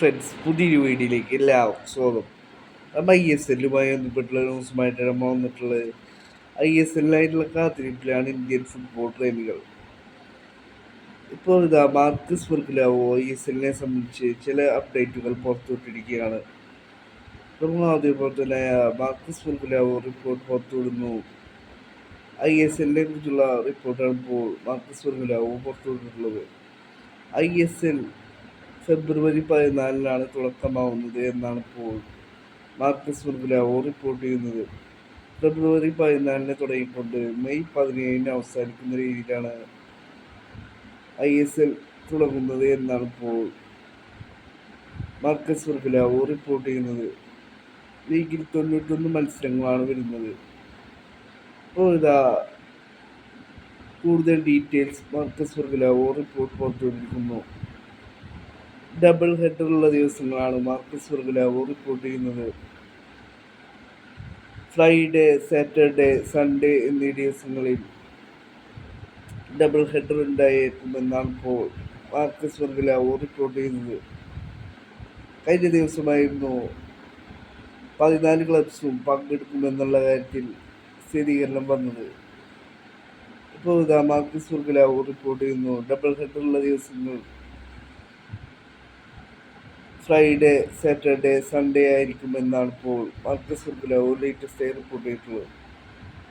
Friends, പുതിയൊരു വീഡിയോയിലേക്ക് എല്ലാവർക്കും സ്വാഗതം. അപ്പം ISLുമായി ബന്ധപ്പെട്ടുള്ള ന്യൂസുമായിട്ടാണ് നമ്മൾ വന്നിട്ടുള്ളത്. ISLായിട്ടുള്ള കാത്തിരിപ്പിലാണ് ഇന്ത്യൻ ഫുട്ബോൾ പ്രേമികൾ. ഇപ്പോൾ മാർക്കസ് ബെർഗലാവോ ISLനെ സംബന്ധിച്ച് ചില അപ്ഡേറ്റുകൾ പുറത്തുവിട്ടിരിക്കുകയാണ്. നമ്മൾ അതേപോലെ തന്നെ മാർക്കസ് ബെർഗലാവോ റിപ്പോർട്ട് പുറത്തുവിടുന്നു. ISLനെ കുറിച്ചുള്ള റിപ്പോർട്ടാണ് ഇപ്പോൾ മാർക്കസ് ബെർഗലാവോ പുറത്തുവിട്ടിട്ടുള്ളത്. ISL ഫെബ്രുവരി 14 തുടക്കമാവുന്നത് എന്നാണ് ഇപ്പോൾ മാർക്കസ് ബെർഗലാവോ റിപ്പോർട്ട് ചെയ്യുന്നത്. ഫെബ്രുവരി 14 തുടങ്ങിക്കൊണ്ട് മെയ് 17 അവസാനിക്കുന്ന രീതിയിലാണ് ISL തുടങ്ങുന്നത് എന്നാണ് ഇപ്പോൾ മാർക്കസ് ബെർഗലാവോ റിപ്പോർട്ട് ചെയ്യുന്നത്. ലീഗിൽ 91 മത്സരങ്ങളാണ് വരുന്നത്. ഇപ്പോൾ കൂടുതൽ ഡീറ്റെയിൽസ് മാർക്കസ് ബെർഗലാവോ റിപ്പോർട്ട് പുറത്തുവിട്ടിരിക്കുന്നു. ഡബിൾ ഹെഡറുള്ള ദിവസങ്ങളാണ് മാർക്കസ് ബെർഗലാവോ റിപ്പോർട്ട് ചെയ്യുന്നത്. ഫ്രൈഡേ, സാറ്റർഡേ, സൺഡേ എന്നീ ദിവസങ്ങളിൽ ഡബിൾ ഹെഡർ ഉണ്ടായേക്കുമെന്നാണ് ഇപ്പോൾ മാർക്കസ് ബെർഗലാവോ റിപ്പോർട്ട് ചെയ്യുന്നത്. കഴിഞ്ഞ ദിവസമായിരുന്നു 14 ക്ലബ്സും പങ്കെടുക്കുമെന്നുള്ള കാര്യത്തിൽ സ്ഥിരീകരണം വന്നത്. ഇപ്പോൾ മാർക്കസ് ബെർഗലാവോ റിപ്പോർട്ട് ചെയ്യുന്നു ഡബിൾ ഹെഡറുള്ള ദിവസങ്ങൾ ഫ്രൈഡേ, സാറ്റർഡേ, സൺഡേ ആയിരിക്കുമെന്നാണ് ഇപ്പോൾ മാർക്കസ് ബെർഗലാവോ ലേറ്റസ്റ്റ് റിപ്പോർട്ട് ചെയ്തിട്ടുള്ളത്.